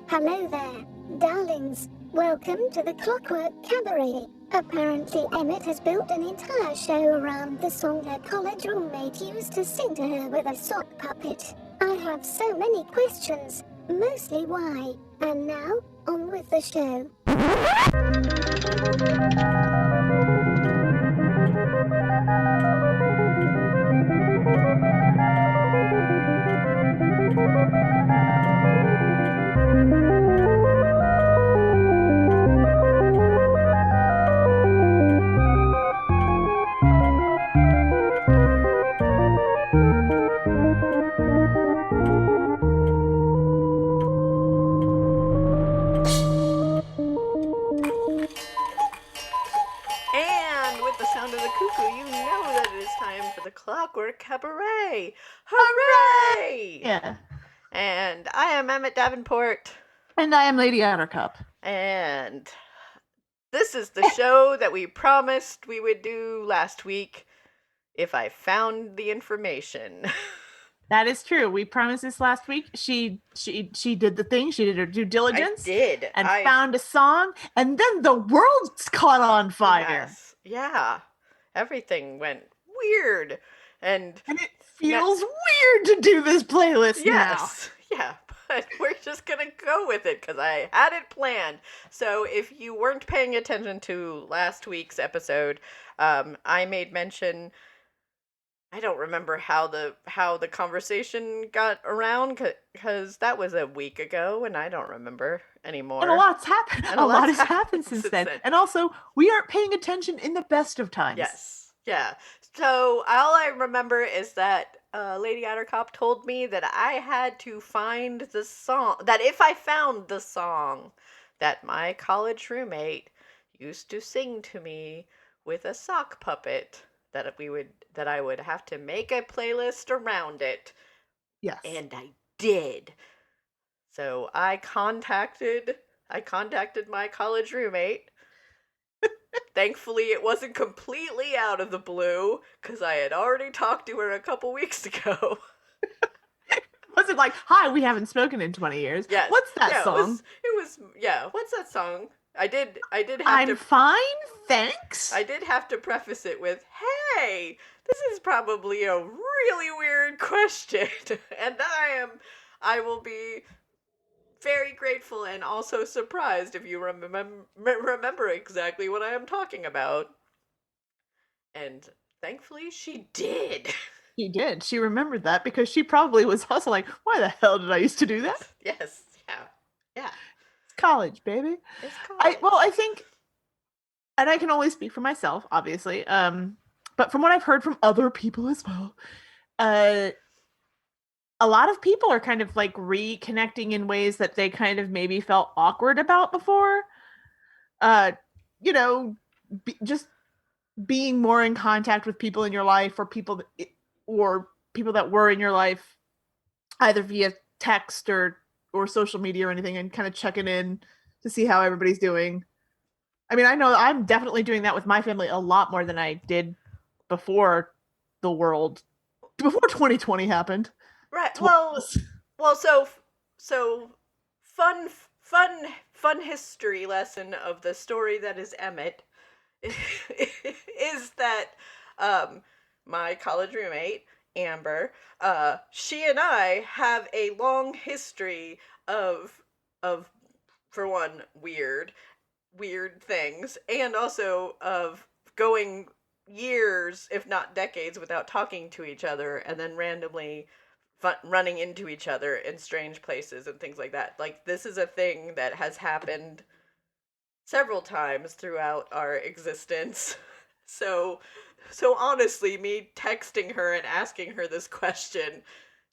Hello there, darlings. Welcome to the Clockwork Cabaret. Apparently, Emmett has built an entire show around the song her college roommate used to sing to her with a sock puppet. I have so many questions, mostly why. And now, on with the show. Clockwork Cabaret. Hooray! Yeah. And I am Emmett Davenport. And I am Lady Attercop. And this is the show that we promised we would do last week if I found the information. That is true. We promised this last week. She did the thing. She did her due diligence. I did. And found a song. And then the world's caught on fire. Yes. Yeah. Everything went weird. And it feels weird to do this playlist now. Yeah, but we're just going to go with it because I had it planned. So if you weren't paying attention to last week's episode, I made mention, I don't remember how the conversation got around because that was a week ago and I don't remember anymore. And a lot's happened. A lot has happened since then. And also, we aren't paying attention in the best of times. Yes. Yeah. So all I remember is that Lady Attercop told me that I had to find the song, that if I found the song that my college roommate used to sing to me with a sock puppet, that I would have to make a playlist around it. Yes. And I did. So I contacted my college roommate. Thankfully, it wasn't completely out of the blue, because I had already talked to her a couple weeks ago. Was it like, hi, we haven't spoken in 20 years? Yes. What's that song? It was, what's that song? I did have I'm fine, thanks. I did have to preface it with, hey, this is probably a really weird question, and I will be very grateful and also surprised if you remember exactly what I am talking about. And thankfully she did. She did. She remembered that because she probably was also like, why the hell did I used to do that? Yes. Yeah. It's college, baby. It's college. I think, and I can only speak for myself, obviously, but from what I've heard from other people as well, a lot of people are kind of like reconnecting in ways that they kind of maybe felt awkward about before. Just being more in contact with people in your life or people that were in your life, either via text or social media or anything, and kind of checking in to see how everybody's doing. I mean, I know I'm definitely doing that with my family a lot more than I did before 2020 happened. Right. Well, so fun history lesson of the story that is Emmett is that my college roommate Amber, she and I have a long history of for one weird things, and also of going years, if not decades, without talking to each other, and then randomly running into each other in strange places and things like that. Like, this is a thing that has happened several times throughout our existence. So honestly, me texting her and asking her this question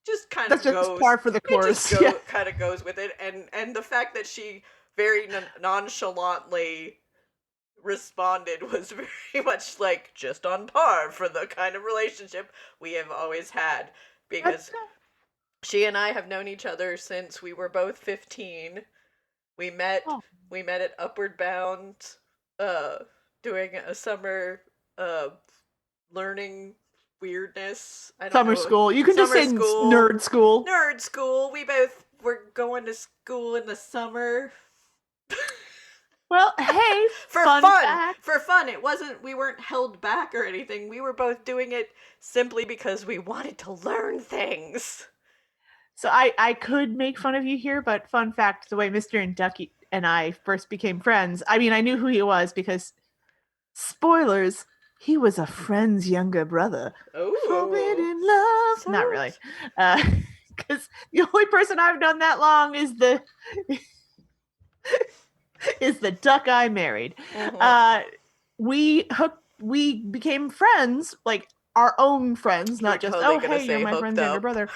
just kind of goes par for the course. Kind of goes with it, and the fact that she very nonchalantly responded was very much like just on par for the kind of relationship we have always had, because she and I have known each other since we were both 15. We met at Upward Bound, doing a summer learning weirdness. Summer school. You can just say nerd school. Nerd school. We both we're going to school in the summer. Well, hey, For fun fact. For fun. We weren't held back or anything. We were both doing it simply because we wanted to learn things. So I could make fun of you here, but fun fact, the way Mr. and Ducky and I first became friends, I mean, I knew who he was because, spoilers, he was a friend's younger brother. Oh. Forbidden love. So Not really. Because the only person I've known that long is the duck I married. Mm-hmm. We became friends, like our own friends, not just, totally oh, hey, you're my friend's younger up. brother.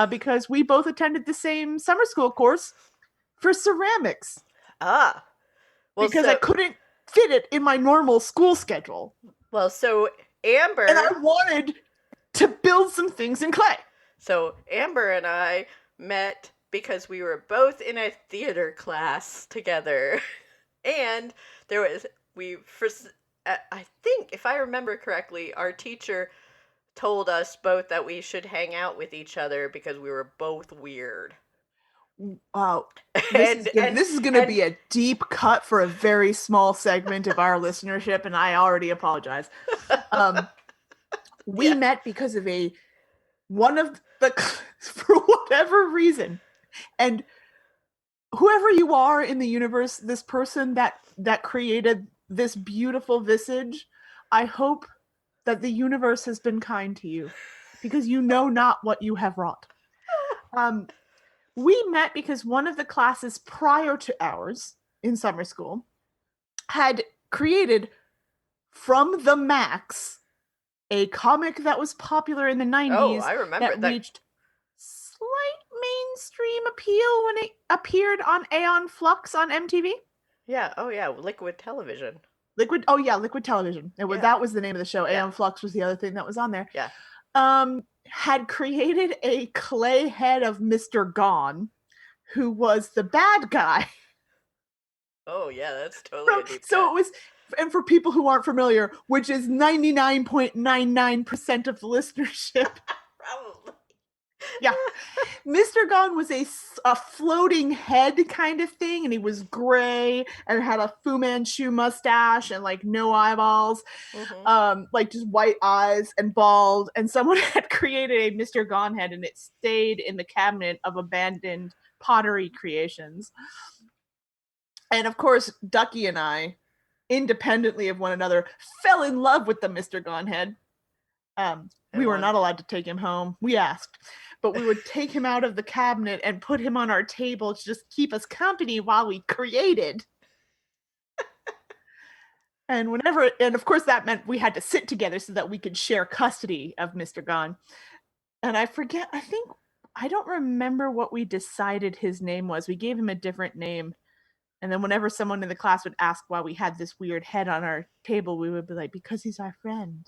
Because we both attended the same summer school course for ceramics. Ah. Well, because I couldn't fit it in my normal school schedule. Well, so Amber... And I wanted to build some things in clay. So Amber and I met because we were both in a theater class together. And there was... I think, if I remember correctly, our teacher told us both that we should hang out with each other because we were both weird. Wow. This is going to be a deep cut for a very small segment of our listenership, and I already apologize. We met because of for whatever reason. And whoever you are in the universe, this person that created this beautiful visage, I hope that the universe has been kind to you, because you know not what you have wrought. We met because one of the classes prior to ours in summer school had created From the Max, a comic that was popular in the 90s. Oh, I remember that reached slight mainstream appeal when it appeared on Aeon Flux on MTV. Yeah, oh yeah, Liquid Television. Liquid Television. That was the name of the show. Aeon Flux was the other thing that was on there. Yeah. Had created a clay head of Mr. Gone, who was the bad guy. Oh yeah, that's totally a deep cut. So it was, and for people who aren't familiar, which is 99.99% of the listenership. Probably. Yeah. Mr. Gone was a floating head kind of thing, and he was gray and had a Fu Manchu mustache and like no eyeballs, like just white eyes and bald. And someone had created a Mr. Gone head, and it stayed in the cabinet of abandoned pottery creations. And of course, Ducky and I, independently of one another, fell in love with the Mr. Gone head. We were not allowed to take him home. We asked. But we would take him out of the cabinet and put him on our table to just keep us company while we created. And of course that meant we had to sit together so that we could share custody of Mr. Gone. And I don't remember what we decided his name was. We gave him a different name. And then whenever someone in the class would ask why we had this weird head on our table, we would be like, because he's our friend.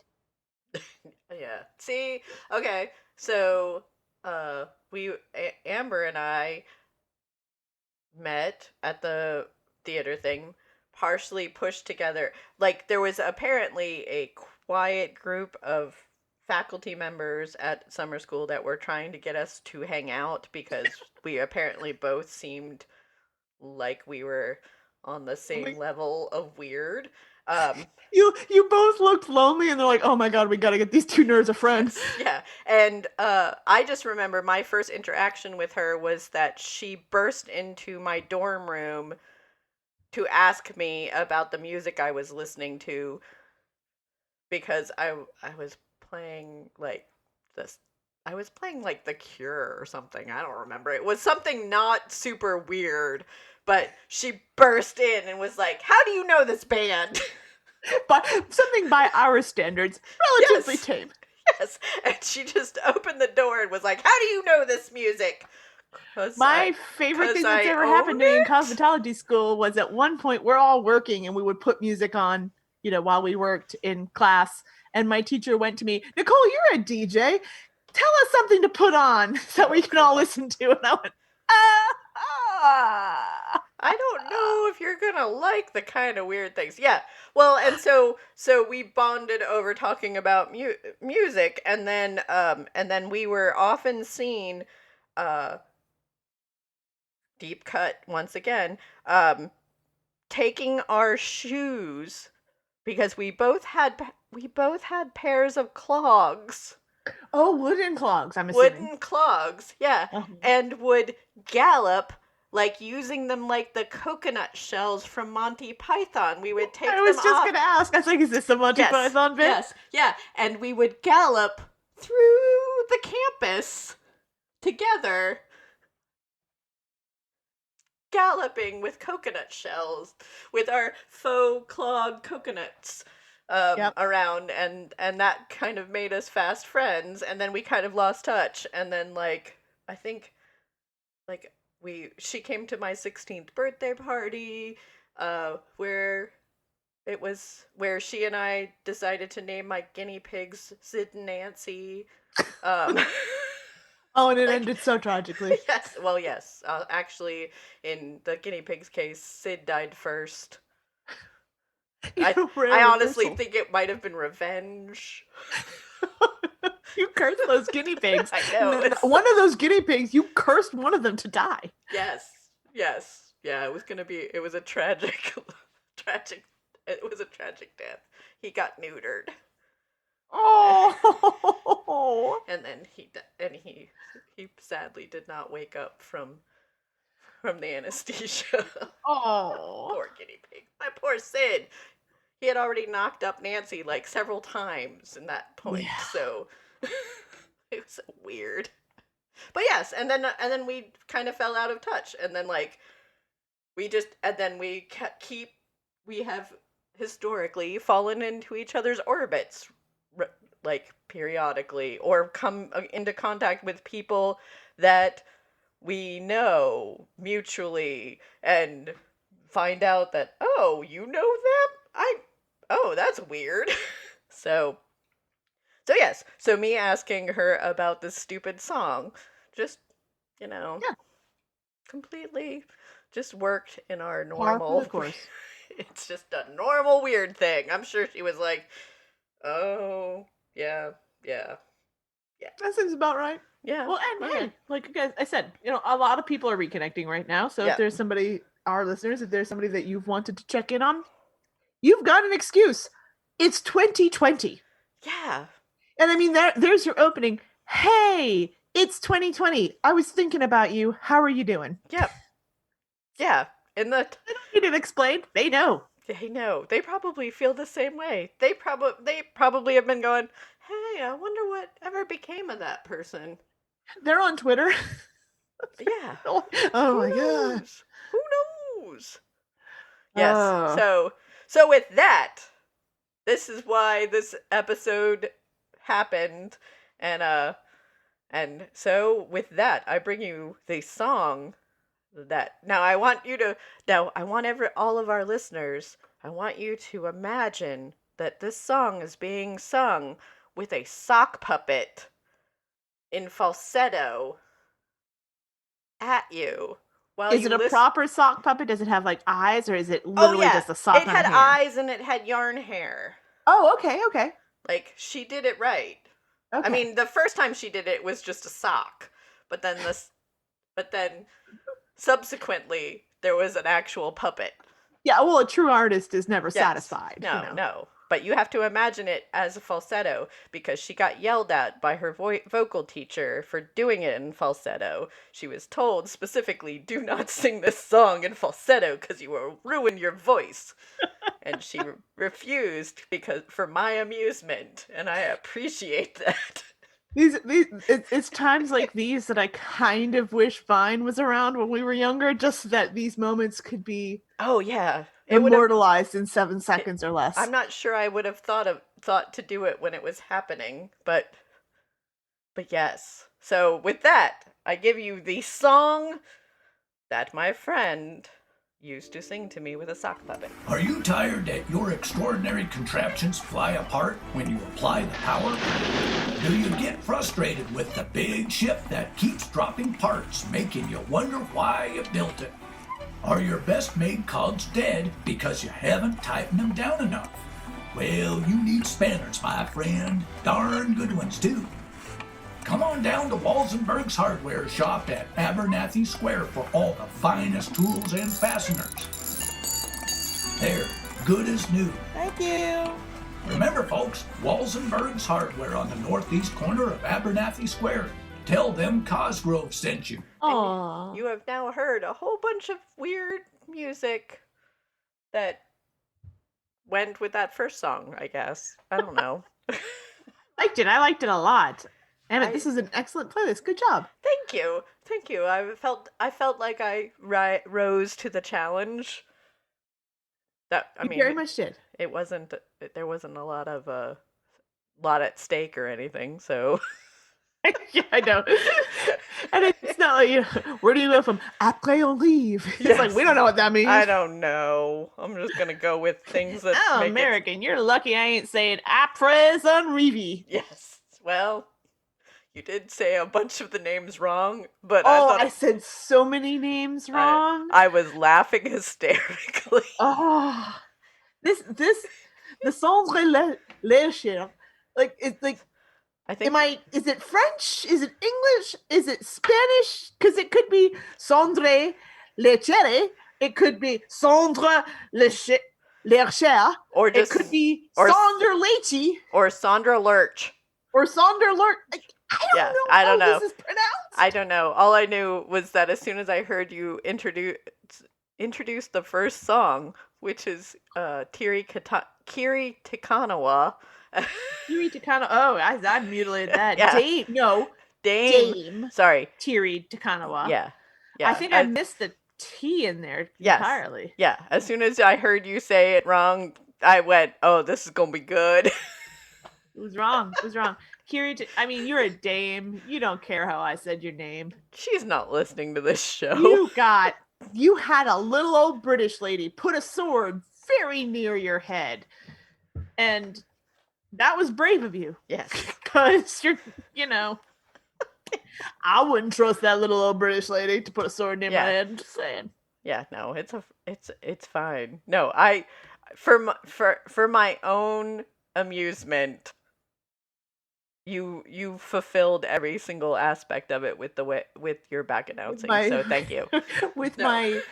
Yeah. See? Okay. So, Amber and I met at the theater thing, partially pushed together. Like, there was apparently a quiet group of faculty members at summer school that were trying to get us to hang out because we apparently both seemed like we were on the same level of weird. You both looked lonely, and they're like, oh my god, we gotta get these two nerds a friend. Yeah. And I just remember my first interaction with her was that she burst into my dorm room to ask me about the music I was listening to, because I was playing like this. I was playing like The Cure or something. I don't remember. It was something not super weird, but she burst in and was like, how do you know this band? But something by our standards, relatively tame. Yes. And she just opened the door and was like, how do you know this music? My favorite thing that's ever happened to me in cosmetology school was at one point we're all working and we would put music on, while we worked in class. And my teacher went to me, Nicole, you're a DJ. Tell us something to put on so we can all listen to. And I went, I don't know if you're gonna like the kind of weird things. Yeah. Well, and so we bonded over talking about music, and then we were often seen deep cut once again, taking our shoes, because we both had pairs of clogs. Oh, wooden clogs, I'm assuming. Wooden clogs, yeah. And would gallop, like using them like the coconut shells from Monty Python. We would take them off. I was just going to ask. I was like, is this the Monty Python bit? Yes, yeah. And we would gallop through the campus together, galloping with coconut shells, with our faux clog coconuts around, and that kind of made us fast friends, and then we kind of lost touch, and then, like, I think, like, she came to my 16th birthday party, where she and I decided to name my guinea pigs Sid and Nancy. Oh, and it ended so tragically. Yes, well, yes. Actually, in the guinea pig's case, Sid died first. I honestly think it might have been revenge. You cursed those guinea pigs. I know. One of those guinea pigs, you cursed one of them to die. Yes. Yeah, it was a tragic, it was a tragic death. He got neutered. Oh. And then he sadly did not wake up from the anesthesia. Oh. Poor guinea pig. My poor Sid. He had already knocked up Nancy like several times in that point, so it was weird. But yes, and then we kind of fell out of touch, and then like we have historically fallen into each other's orbits, like periodically, or come into contact with people that we know mutually, and find out that, oh, you know them? That's weird. So yes, so me asking her about this stupid song, just, completely just worked in our normal, of course. It's just a normal weird thing. I'm sure she was like, oh, yeah. That seems about right. Yeah. Well, and hey, like I said, a lot of people are reconnecting right now. So if there's somebody, our listeners, if there's somebody that you've wanted to check in on, you've got an excuse. It's 2020. Yeah. And I mean, there's your opening. Hey, it's 2020. I was thinking about you. How are you doing? Yep. Yeah. They don't need it explained. They know. They know. They probably feel the same way. They probably have been going, hey, I wonder what ever became of that person. They're on Twitter. Yeah. Oh my god. Who knows? Yes. So with that, this is why this episode happened, and so with that, I bring you the song that I want all of our listeners, I want you to imagine that this song is being sung with a sock puppet in falsetto at you. Is it a proper sock puppet? Does it have like eyes, or is it literally just a sock? It had eyes and it had yarn hair. Oh, okay. Like, she did it right. Okay. I mean, the first time she did it was just a sock, but then subsequently there was an actual puppet. Yeah, well, a true artist is never satisfied. No. But you have to imagine it as a falsetto, because she got yelled at by her vocal teacher for doing it in falsetto. She was told specifically, do not sing this song in falsetto because you will ruin your voice. And she refused for my amusement, and I appreciate that. It's times like these that I kind of wish Vine was around when we were younger, just so that these moments could be immortalized in 7 seconds or less. I'm not sure I would have thought to do it when it was happening, but yes. So with that, I give you the song that my friend used to sing to me with a sock puppet. Are you tired that your extraordinary contraptions fly apart when you apply the power? Do you get frustrated with the big ship that keeps dropping parts, making you wonder why you built it? Are your best made cogs dead because you haven't tightened them down enough? Well, you need spanners, my friend. Darn good ones, too. come on down to Walzenberg's Hardware Shop at Abernathy Square for all the finest tools and fasteners. They're good as new. Thank you. Remember, folks, Walzenberg's Hardware on the northeast corner of Abernathy Square. Tell them Cosgrove sent you. Aww. You have now heard a whole bunch of weird music that went with that first song, I guess. I don't know. I liked it a lot. Emmett, this is an excellent playlist. Good job. Thank you. I felt like I rose to the challenge. You very much did. There wasn't a lot at stake or anything, so Yeah, I know. And it's not like, where do you go from après on leave? It's like, we don't know what that means. I don't know. I'm just gonna go with things that American, you're lucky I ain't saying après on rive. Yes. Well, you did say a bunch of the names wrong, but I said so many names wrong. I was laughing hysterically. Oh, the Sandre Lécher. Like, it's like, I think. Is it French? Is it English? Is it Spanish? Because it could be Sandre Lécher. It could be Sandre Lécher. Or just, it could be Sandra Leachy. Or Sandra Lurch. Or Sandra Lurch. I don't know how this is pronounced. I don't know. All I knew was that as soon as I heard you introduce the first song, which is Kiri Tikanawa. Kiri Tikanawa. Oh, I mutilated that. Yeah. Dame. Sorry. Kiri Tikanawa. Yeah. I think I missed the T in there entirely. Yeah. As soon as I heard you say it wrong, I went, oh, this is going to be good. It was wrong. Kiri, you're a dame. You don't care how I said your name. She's not listening to this show. You had a little old British lady put a sword very near your head. And that was brave of you. Yes. Because I wouldn't trust that little old British lady to put a sword near my head. I'm just saying. Yeah, no, it's fine. No, for my own amusement, you fulfilled every single aspect of it with your back announcing. So thank you. with my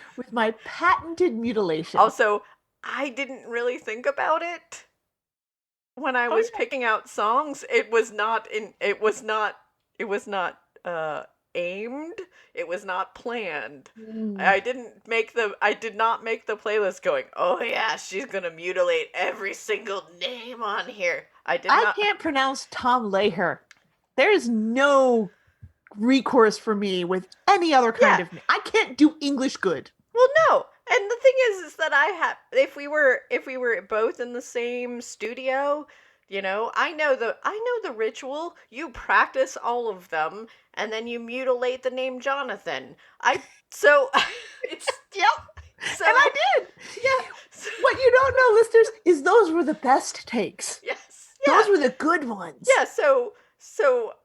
patented mutilation. Also, I didn't really think about it when I was picking out songs. It was not aimed. It was not planned. I did not make the playlist going, oh yeah, she's gonna mutilate every single name on here. I can't pronounce Tom Leher. There is no recourse for me with any other kind of name. I can't do English good. Well, no. And the thing is that if we were both in the same studio, I know the ritual. You practice all of them, and then you mutilate the name Jonathan. It's yep. So, and I did. Yeah. What you don't know, listeners, is those were the best takes. Yes. Yeah. Those were the good ones. Yeah. So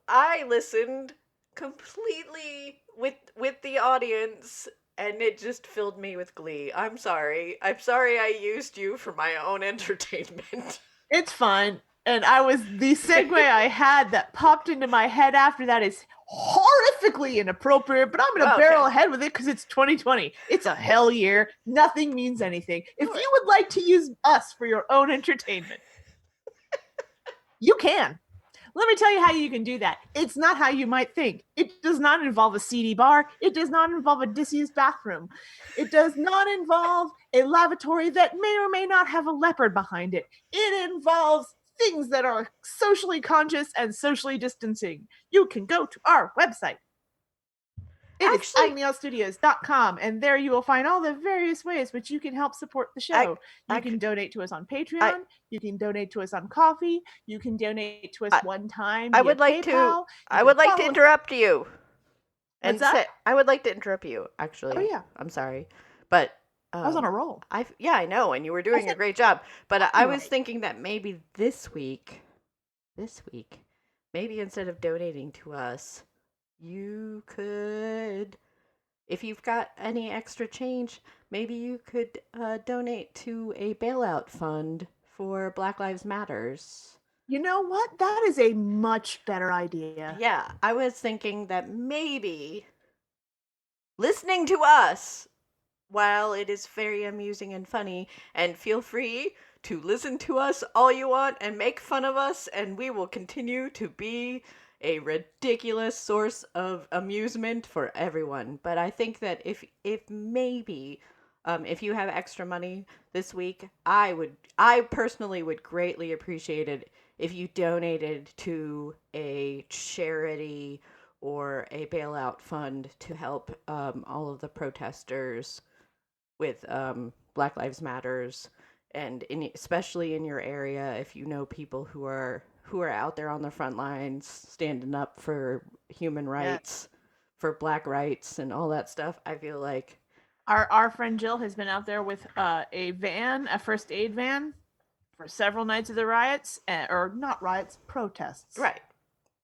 I listened completely with the audience. And it just filled me with glee. I'm sorry I used you for my own entertainment. It's fine. And the segue I had that popped into my head after that is horrifically inappropriate, but I'm going to barrel ahead with it because it's 2020. It's a hell year. Nothing means anything. If you would like to use us for your own entertainment, you can. Let me tell you how you can do that. It's not how you might think. It does not involve a seedy bar. It does not involve a disused bathroom. It does not involve a lavatory that may or may not have a leopard behind it. It involves things that are socially conscious and socially distancing. You can go to our website. It is agonyauntstudios.com, and there you will find all the various ways which you can help support the show. You can donate to us on Patreon. You can donate to us on Coffee. You can donate to us one time. I would like to interrupt you. What's that? I would like to interrupt you, actually. Oh, yeah. I'm sorry. But I was on a roll. I know, and you were doing a great job. But I was thinking that maybe this week, maybe instead of donating to us, you could, if you've got any extra change, maybe you could donate to a bailout fund for Black Lives Matters. You know what? That is a much better idea. Yeah, I was thinking that maybe listening to us, while it is very amusing and funny, and feel free to listen to us all you want and make fun of us, and we will continue to be a ridiculous source of amusement for everyone. But I think that if maybe if you have extra money this week, I personally would greatly appreciate it if you donated to a charity or a bailout fund to help all of the protesters with Black Lives Matters, and especially in your area, if you know people who are out there on the front lines standing up for human rights, for Black rights, and all that stuff. I feel like Our friend Jill has been out there with a first aid van, for several nights of the riots, or not riots, protests. right.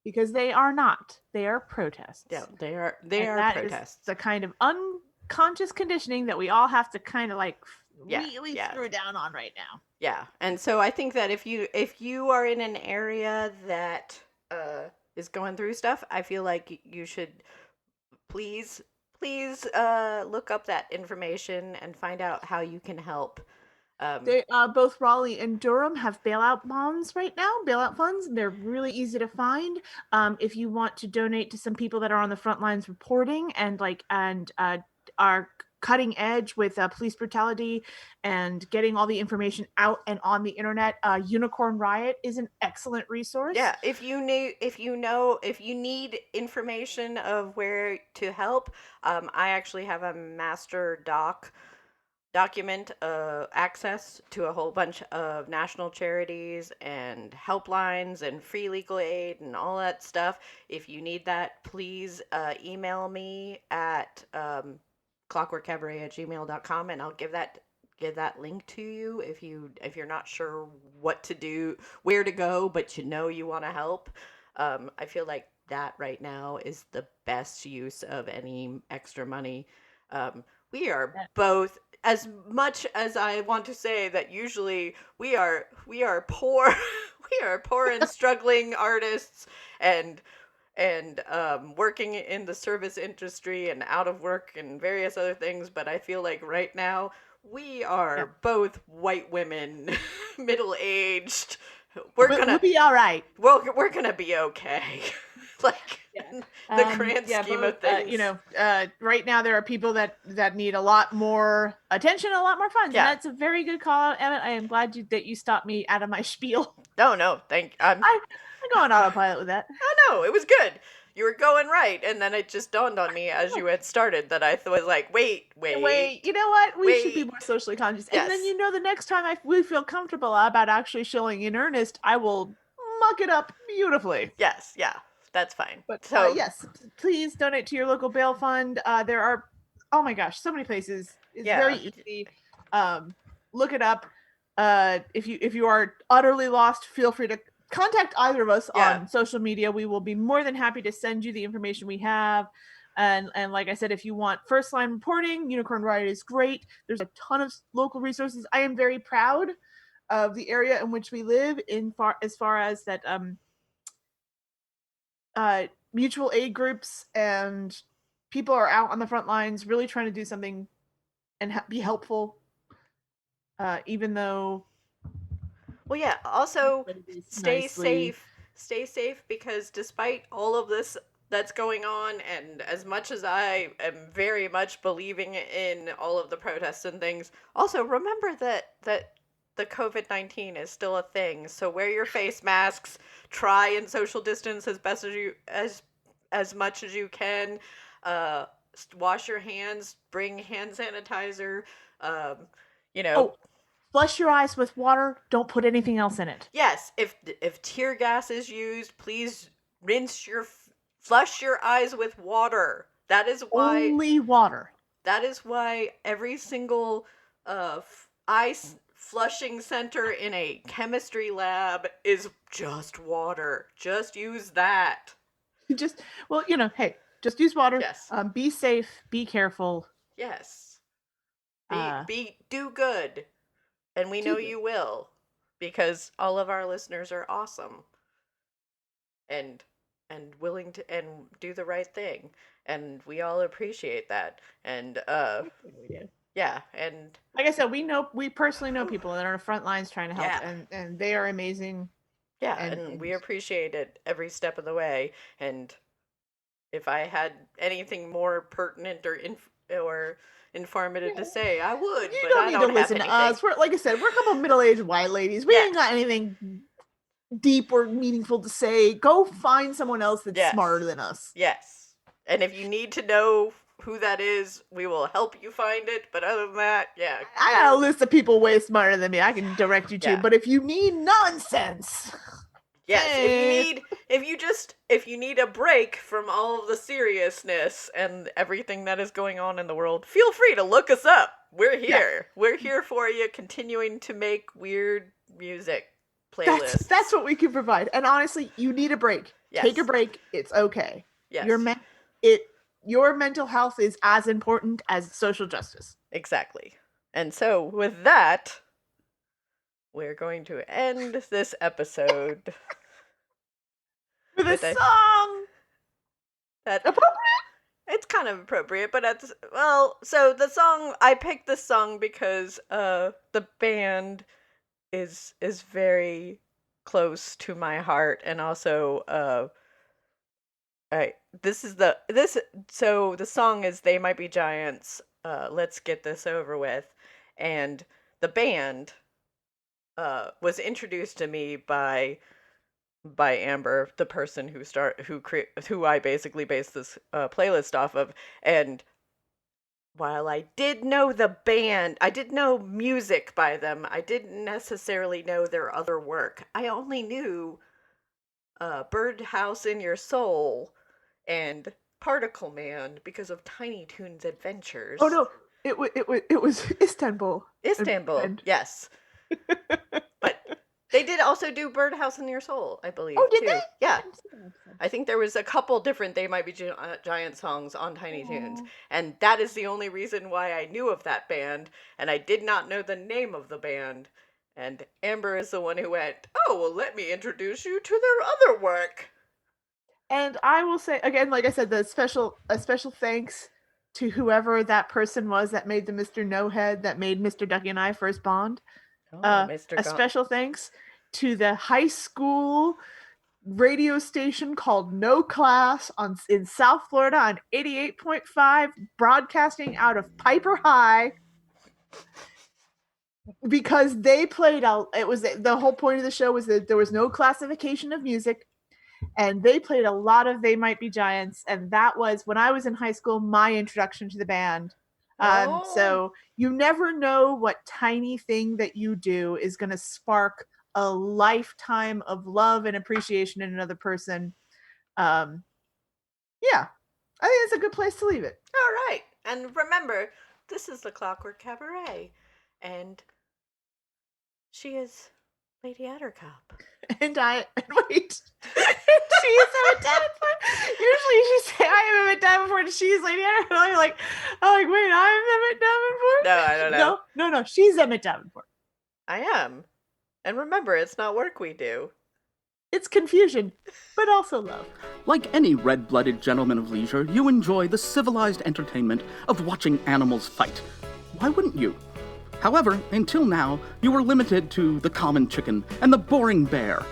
Because they are not. They are protests. Yeah, they are. They And are that protests. is the kind of unconscious conditioning that we all have to kind of like really yeah. screw down on right now. Yeah, and so I think that if you are in an area that is going through stuff, I feel like you should please look up that information and find out how you can help. They both Raleigh and Durham have bailout bonds right now, bailout funds. They're really easy to find. If you want to donate to some people that are on the front lines reporting and are cutting edge with police brutality and getting all the information out and on the internet, Unicorn Riot is an excellent resource. Yeah, if you need information of where to help, I actually have a master document access to a whole bunch of national charities and helplines and free legal aid and all that stuff. If you need that, please email me at clockworkcabaret@gmail.com, and I'll give that link to you if you're not sure what to do, where to go, but you want to help. I feel like that right now is the best use of any extra money. We are both, as much as I want to say that usually we are poor we are poor and struggling artists and working in the service industry and out of work and various other things, but I feel like right now we are both white women, middle-aged. We'll be all right. We're gonna be okay. Like the grand scheme of things. Right now there are people that need a lot more attention, a lot more funds. Yeah. And that's a very good call out, Emmett. I am glad that you stopped me out of my spiel. No, I'm go on autopilot with that. Oh no, it was good. You were going right, and then it just dawned on me as you had started that I was like, wait. You know what? We should be more socially conscious. Yes. And then the next time we feel comfortable about actually showing in earnest, I will muck it up beautifully. Yes, yeah, that's fine. But so yes, please donate to your local bail fund. There are, oh my gosh, so many places. It's very easy. Look it up. If you are utterly lost, feel free to contact either of us on social media. We will be more than happy to send you the information we have. And like I said, if you want first line reporting, Unicorn Riot is great. There's a ton of local resources. I am very proud of the area in which we live as far as that mutual aid groups and people are out on the front lines really trying to do something and be helpful, even though also stay safe, because despite all of this that's going on, and as much as I am very much believing in all of the protests and things, also remember that the COVID-19 is still a thing. So wear your face masks, try and social distance as best as much as you can. Wash your hands, bring hand sanitizer. Flush your eyes with water. Don't put anything else in it. Yes, if tear gas is used, please flush your eyes with water. That is why only water. That is why every single ice flushing center in a chemistry lab is just water. Just use that. Just use water. Yes. Be safe. Be careful. Yes. Do good. And we know you will. because all of our listeners are awesome and willing to and do the right thing, and we all appreciate that. And We do. yeah, and Like I said, we personally know people that are on the front lines trying to help, Yeah. and they are amazing. yeah, And- and we appreciate it every step of the way. And if I had anything more pertinent or informative to say, I would. You but don't I need don't to have listen to anything. us. We're, like I said, we're a couple middle-aged white ladies. We Yes. ain't got anything deep or meaningful to say. Go find someone else that's Yes. smarter than us. Yes, and if you need to know who that is, we will help you find it. But other than that, yeah, I got a list of people way smarter than me I can direct you to. Yeah. But if you need nonsense, yes. Hey. If you need a break from all of the seriousness and everything that is going on in the world, feel free to look us up. We're here. We're here for you, continuing to make weird music playlists. that's what we can provide. And honestly, you need a break. Yes. Take a break. It's okay. Yes. Your mental health is as important as social justice. Exactly. And so, with that, we're going to end this episode With a With a- song. that Appropriate? it's kind of appropriate, but so the song I picked this song because the band is very close to my heart, and also so the song is They Might Be Giants, Let's Get This Over With, and the band was introduced to me by Amber, the person who I basically based this playlist off of. And while I did know the band, I did know music by them, I didn't necessarily know their other work. I only knew Birdhouse in Your Soul and Particle Man because of Tiny Toons Adventures. Oh no, it was Istanbul. Istanbul, And- yes. But they did also do Birdhouse in Your Soul, I believe. Oh, did too. they? Yeah. I think there was a couple different They Might Be Giant songs on Tiny Toons, and that is the only reason why I knew of that band, and I did not know the name of the band. And Amber is the one who went, "Oh, well, let me introduce you to their other work." And I will say again, like I said, a special thanks to whoever that person was that made the Mr. No Head that made Mr. Ducky and I first bond. Oh, A special thanks to the high school radio station called No Class in South Florida on 88.5, broadcasting out of Piper High, because they played out. It was the whole point of the show was that there was no classification of music, and they played a lot of They Might Be Giants, and that was when I was in high school my introduction to the band. So you never know what tiny thing that you do is going to spark a lifetime of love and appreciation in another person. Yeah, I think it's a good place to leave it. All right. And remember, this is the Clockwork Cabaret, and she is Lady Attercop. And wait, she is Emmett Davenport. Usually she say I am Emmett Davenport and she's Lady Attercop. I'm like, wait, I'm Emmett Davenport? No, I don't know. No, she's Emmett Davenport. I am. And remember, it's not work we do. It's confusion, but also love. Like any red-blooded gentleman of leisure, you enjoy the civilized entertainment of watching animals fight. Why wouldn't you? However, until now, you were limited to the common chicken and the boring bear.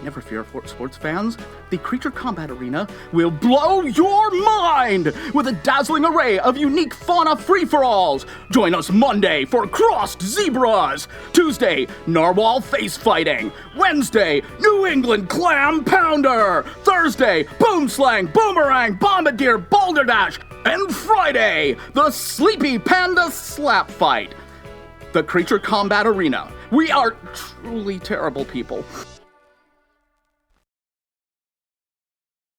Never fear, sports fans. The Creature Combat Arena will blow your mind with a dazzling array of unique fauna free-for-alls. Join us Monday for Crossed Zebras. Tuesday, Narwhal Face Fighting. Wednesday, New England Clam Pounder. Thursday, Boomslang, Boomerang, Bombardier, Boulder Dash. And Friday, the Sleepy Panda Slap Fight. The Creature Combat Arena. We are truly terrible people.